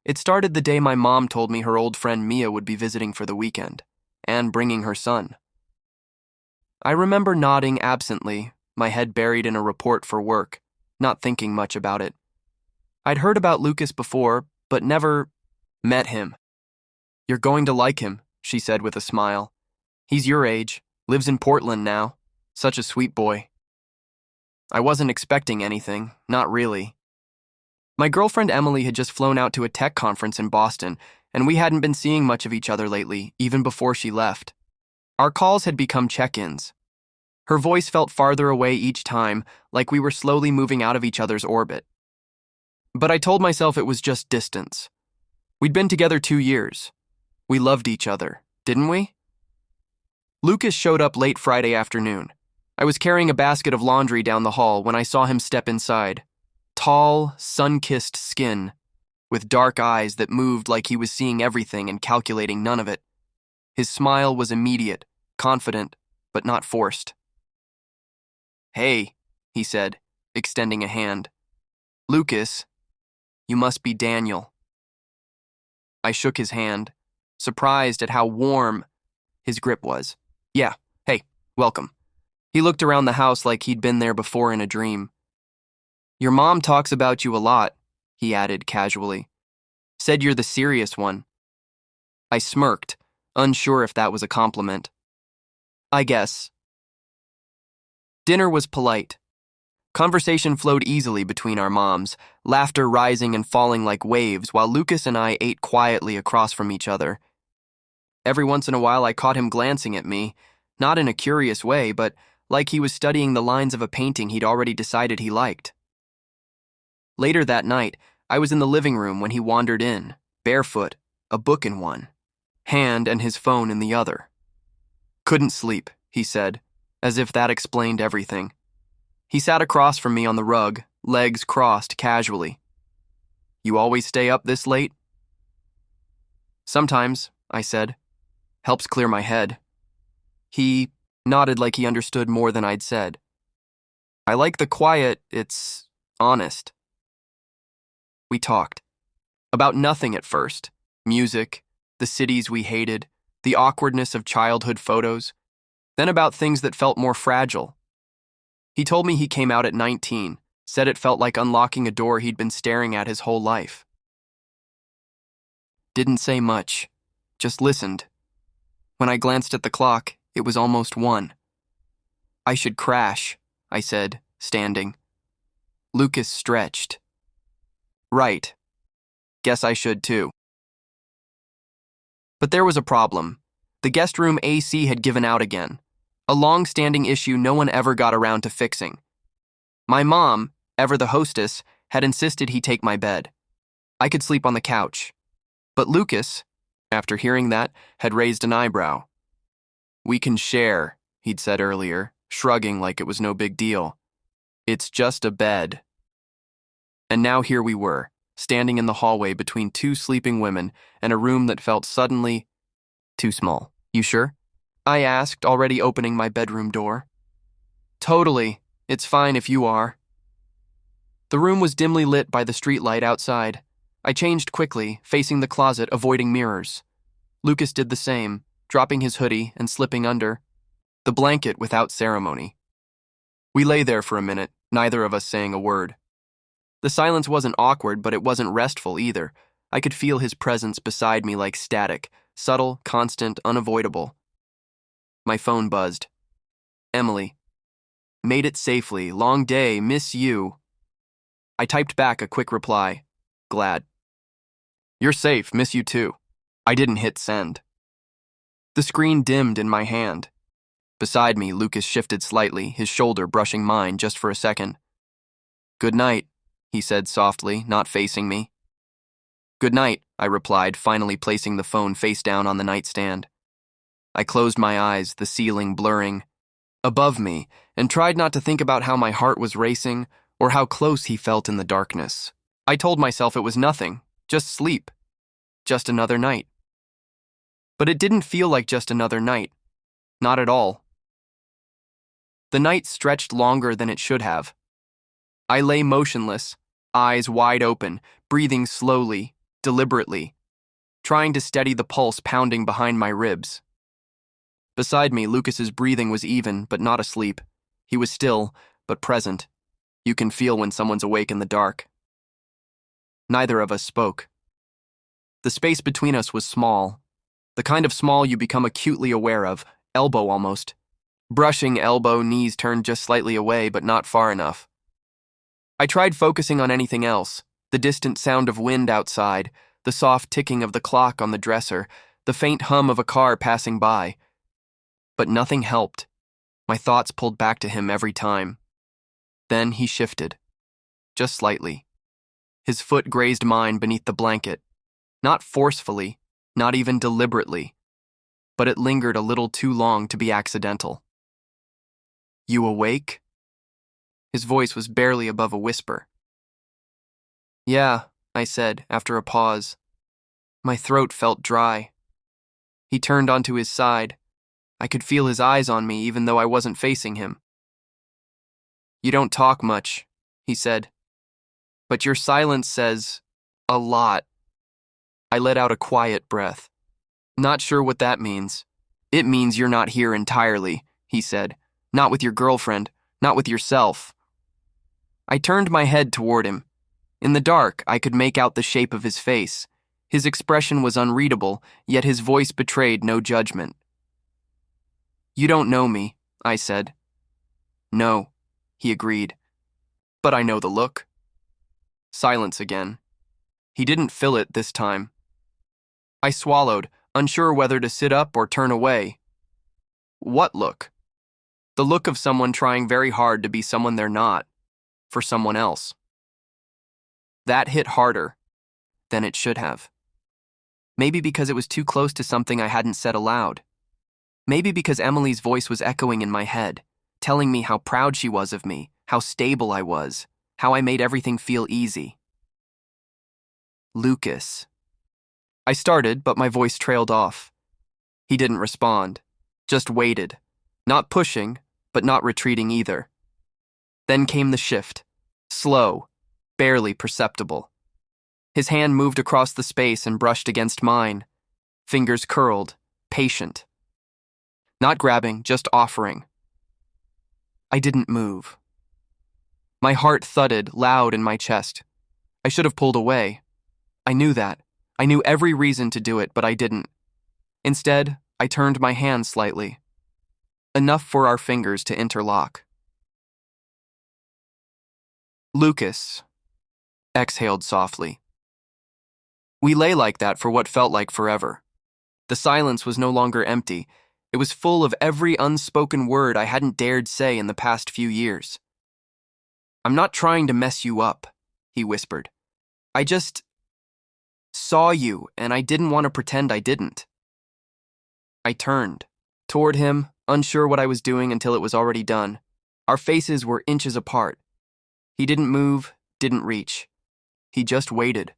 It started the day my mom told me her old friend Mia would be visiting for the weekend, and bringing her son. I remember nodding absently, my head buried in a report for work, not thinking much about it. I'd heard about Lucas before, but never met him. "You're going to like him," she said with a smile. "He's your age, lives in Portland now. Such a sweet boy." I wasn't expecting anything, not really. My girlfriend Emily had just flown out to a tech conference in Boston, and we hadn't been seeing much of each other lately, even before she left. Our calls had become check-ins. Her voice felt farther away each time, like we were slowly moving out of each other's orbit. But I told myself it was just distance. We'd been together 2 years. We loved each other, didn't we? Lucas showed up late Friday afternoon. I was carrying a basket of laundry down the hall when I saw him step inside. Tall, sun-kissed skin, with dark eyes that moved like he was seeing everything and calculating none of it. His smile was immediate, confident, but not forced. "Hey," he said, extending a hand. "Lucas, you must be Daniel." I shook his hand, surprised at how warm his grip was. "Yeah, hey, welcome." He looked around the house like he'd been there before in a dream. "Your mom talks about you a lot," he added casually. "Said you're the serious one." I smirked, unsure if that was a compliment. "I guess." Dinner was polite. Conversation flowed easily between our moms, laughter rising and falling like waves while Lucas and I ate quietly across from each other. Every once in a while I caught him glancing at me, not in a curious way, but like he was studying the lines of a painting he'd already decided he liked. Later that night, I was in the living room when he wandered in, barefoot, a book in one hand and his phone in the other. "Couldn't sleep," he said, as if that explained everything. He sat across from me on the rug, legs crossed casually. "You always stay up this late?" "Sometimes," I said. "Helps clear my head." He nodded like he understood more than I'd said. "I like the quiet, it's honest." We talked. About nothing at first. Music, the cities we hated, the awkwardness of childhood photos. Then about things that felt more fragile. He told me he came out at 19, said it felt like unlocking a door he'd been staring at his whole life. Didn't say much, just listened. When I glanced at the clock, it was almost 1. "I should crash," I said, standing. Lucas stretched. "Right. Guess I should too." But there was a problem. The guest room AC had given out again, a long-standing issue no one ever got around to fixing. My mom, ever the hostess, had insisted he take my bed. I could sleep on the couch. But Lucas, after hearing that, had raised an eyebrow. "We can share," he'd said earlier, shrugging like it was no big deal. "It's just a bed." And now here we were, standing in the hallway between 2 sleeping women and a room that felt suddenly too small. "You sure?" I asked, already opening my bedroom door. "Totally. It's fine if you are." The room was dimly lit by the streetlight outside. I changed quickly, facing the closet, avoiding mirrors. Lucas did the same, dropping his hoodie and slipping under the blanket without ceremony. We lay there for a minute, neither of us saying a word. The silence wasn't awkward, but it wasn't restful either. I could feel his presence beside me like static, subtle, constant, unavoidable. My phone buzzed. "Emily. Made it safely. Long day. Miss you." I typed back a quick reply. "Glad." "You're safe. Miss you too." I didn't hit send. The screen dimmed in my hand. Beside me, Lucas shifted slightly, his shoulder brushing mine just for a second. "Good night," he said softly, not facing me. "Good night," I replied, finally placing the phone face down on the nightstand. I closed my eyes, the ceiling blurring above me, and tried not to think about how my heart was racing or how close he felt in the darkness. I told myself it was nothing, just sleep, just another night. But it didn't feel like just another night, not at all. The night stretched longer than it should have. I lay motionless, eyes wide open, breathing slowly, deliberately, trying to steady the pulse pounding behind my ribs. Beside me, Lucas's breathing was even, but not asleep. He was still, but present. You can feel when someone's awake in the dark. Neither of us spoke. The space between us was small, the kind of small you become acutely aware of, elbow almost. Brushing elbow, knees turned just slightly away, but not far enough. I tried focusing on anything else, the distant sound of wind outside, the soft ticking of the clock on the dresser, the faint hum of a car passing by. But nothing helped. My thoughts pulled back to him every time. Then he shifted, just slightly. His foot grazed mine beneath the blanket, not forcefully, not even deliberately, but it lingered a little too long to be accidental. "You awake?" His voice was barely above a whisper. "Yeah," I said after a pause. My throat felt dry. He turned onto his side. I could feel his eyes on me even though I wasn't facing him. "You don't talk much," he said. "But your silence says a lot." I let out a quiet breath. "Not sure what that means." "It means you're not here entirely," he said. "Not with your girlfriend, not with yourself." I turned my head toward him. In the dark, I could make out the shape of his face. His expression was unreadable, yet his voice betrayed no judgment. "You don't know me," I said. "No," he agreed. "But I know the look." Silence again. He didn't fill it this time. I swallowed, unsure whether to sit up or turn away. "What look?" "The look of someone trying very hard to be someone they're not, for someone else." That hit harder than it should have. Maybe because it was too close to something I hadn't said aloud. Maybe because Emily's voice was echoing in my head, telling me how proud she was of me, how stable I was, how I made everything feel easy. "Lucas." I started, but my voice trailed off. He didn't respond, just waited, not pushing, but not retreating either. Then came the shift, slow, barely perceptible. His hand moved across the space and brushed against mine, fingers curled, patient. Not grabbing, just offering. I didn't move. My heart thudded loud in my chest. I should have pulled away. I knew that. I knew every reason to do it, but I didn't. Instead, I turned my hand slightly. Enough for our fingers to interlock. "Lucas," exhaled softly. We lay like that for what felt like forever. The silence was no longer empty. It was full of every unspoken word I hadn't dared say in the past few years. "I'm not trying to mess you up," he whispered. "I just saw you, and I didn't want to pretend I didn't." I turned toward him, unsure what I was doing until it was already done. Our faces were inches apart. He didn't move, didn't reach. He just waited.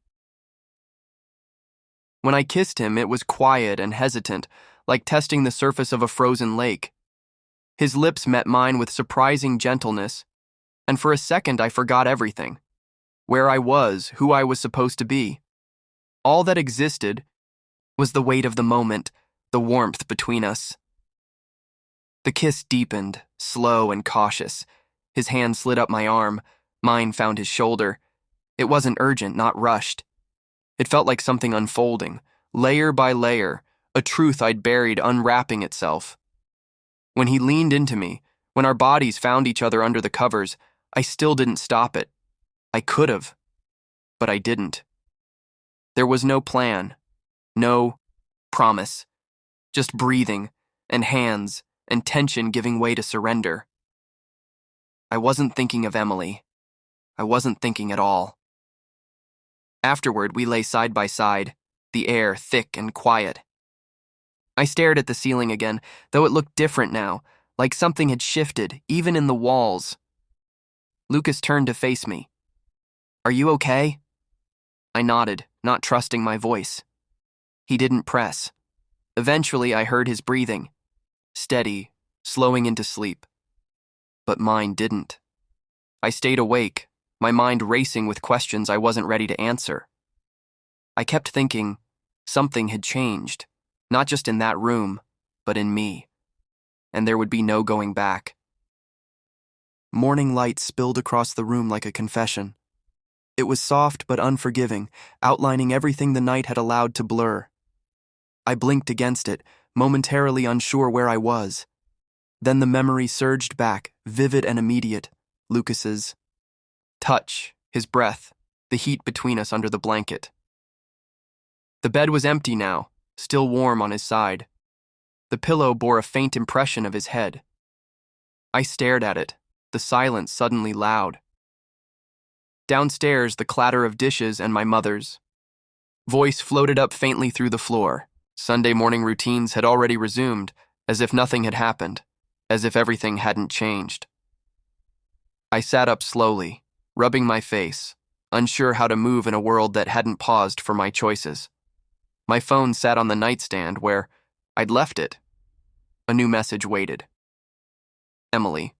When I kissed him, it was quiet and hesitant, like testing the surface of a frozen lake. His lips met mine with surprising gentleness, and for a second I forgot everything. Where I was, who I was supposed to be. All that existed was the weight of the moment, the warmth between us. The kiss deepened, slow and cautious. His hand slid up my arm, mine found his shoulder. It wasn't urgent, not rushed. It felt like something unfolding, layer by layer, a truth I'd buried unwrapping itself. When he leaned into me, when our bodies found each other under the covers, I still didn't stop it. I could have, but I didn't. There was no plan, no promise, just breathing and hands and tension giving way to surrender. I wasn't thinking of Emily. I wasn't thinking at all. Afterward, we lay side by side, the air thick and quiet. I stared at the ceiling again, though it looked different now, like something had shifted, even in the walls. Lucas turned to face me. "Are you okay?" I nodded, not trusting my voice. He didn't press. Eventually, I heard his breathing, steady, slowing into sleep. But mine didn't. I stayed awake, my mind racing with questions I wasn't ready to answer. I kept thinking something had changed, not just in that room, but in me, and there would be no going back. Morning light spilled across the room like a confession. It was soft but unforgiving, outlining everything the night had allowed to blur. I blinked against it, momentarily unsure where I was. Then the memory surged back, vivid and immediate. Lucas's touch, his breath, the heat between us under the blanket. The bed was empty now, still warm on his side. The pillow bore a faint impression of his head. I stared at it, the silence suddenly loud. Downstairs, the clatter of dishes and my mother's voice floated up faintly through the floor. Sunday morning routines had already resumed, as if nothing had happened, as if everything hadn't changed. I sat up slowly, rubbing my face, unsure how to move in a world that hadn't paused for my choices. My phone sat on the nightstand where I'd left it. A new message waited. Emily.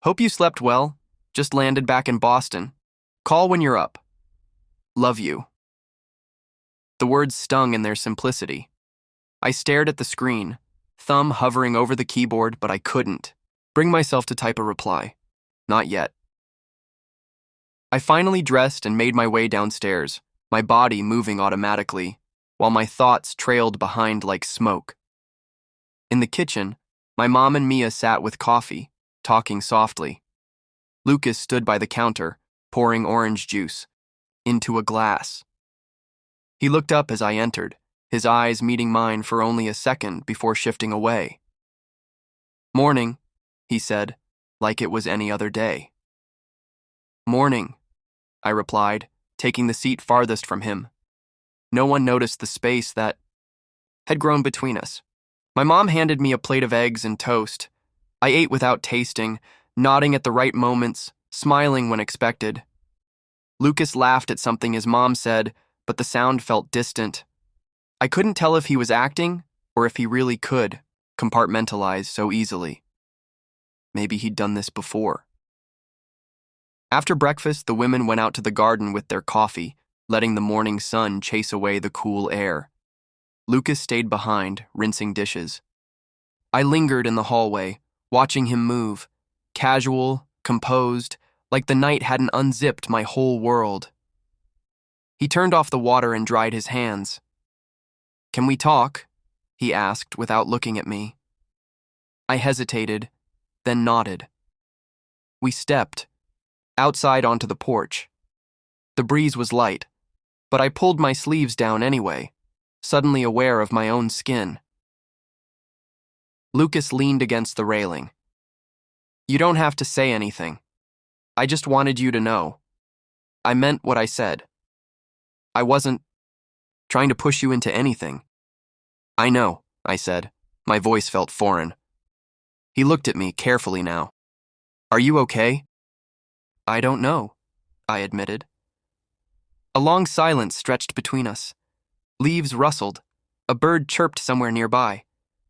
Hope you slept well. Just landed back in Boston. Call when you're up. Love you. The words stung in their simplicity. I stared at the screen, thumb hovering over the keyboard, but I couldn't bring myself to type a reply. Not yet. I finally dressed and made my way downstairs, my body moving automatically, while my thoughts trailed behind like smoke. In the kitchen, my mom and Mia sat with coffee, talking softly. Lucas stood by the counter, pouring orange juice into a glass. He looked up as I entered, his eyes meeting mine for only a second before shifting away. Morning, he said, like it was any other day. Morning, I replied, taking the seat farthest from him. No one noticed the space that had grown between us. My mom handed me a plate of eggs and toast. I ate without tasting, nodding at the right moments, smiling when expected. Lucas laughed at something his mom said, but the sound felt distant. I couldn't tell if he was acting or if he really could compartmentalize so easily. Maybe he'd done this before. After breakfast, the women went out to the garden with their coffee, letting the morning sun chase away the cool air. Lucas stayed behind, rinsing dishes. I lingered in the hallway, watching him move, casual, composed, like the night hadn't unzipped my whole world. He turned off the water and dried his hands. Can we talk? He asked without looking at me. I hesitated, then nodded. We stepped outside onto the porch. The breeze was light, but I pulled my sleeves down anyway, suddenly aware of my own skin. Lucas leaned against the railing. You don't have to say anything. I just wanted you to know. I meant what I said. I wasn't trying to push you into anything. I know, I said. My voice felt foreign. He looked at me carefully now. Are you okay? I don't know, I admitted. A long silence stretched between us. Leaves rustled. A bird chirped somewhere nearby.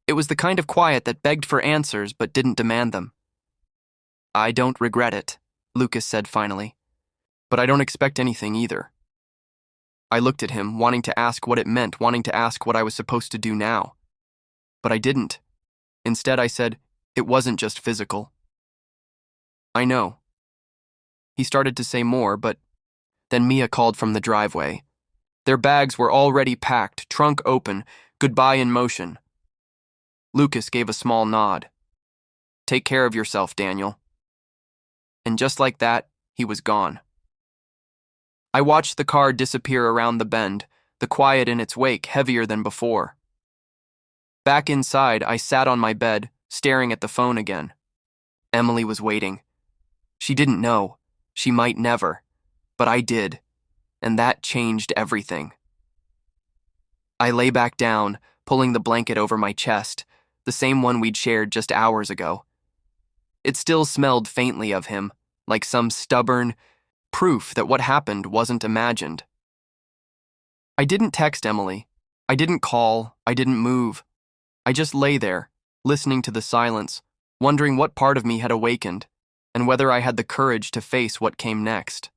It was the kind of quiet that begged for answers but didn't demand them. I don't regret it, Lucas said finally. But I don't expect anything either. I looked at him, wanting to ask what it meant, wanting to ask what I was supposed to do now. But I didn't. Instead, I said, it wasn't just physical. I know. He started to say more, but then Mia called from the driveway. Their bags were already packed, trunk open, goodbye in motion. Lucas gave a small nod. Take care of yourself, Daniel. And just like that, he was gone. I watched the car disappear around the bend, the quiet in its wake heavier than before. Back inside, I sat on my bed, staring at the phone again. Emily was waiting. She didn't know. She might never. But I did. And that changed everything. I lay back down, pulling the blanket over my chest, the same one we'd shared just hours ago. It still smelled faintly of him, like some stubborn proof that what happened wasn't imagined. I didn't text Emily. I didn't call. I didn't move. I just lay there, listening to the silence, wondering what part of me had awakened, and whether I had the courage to face what came next.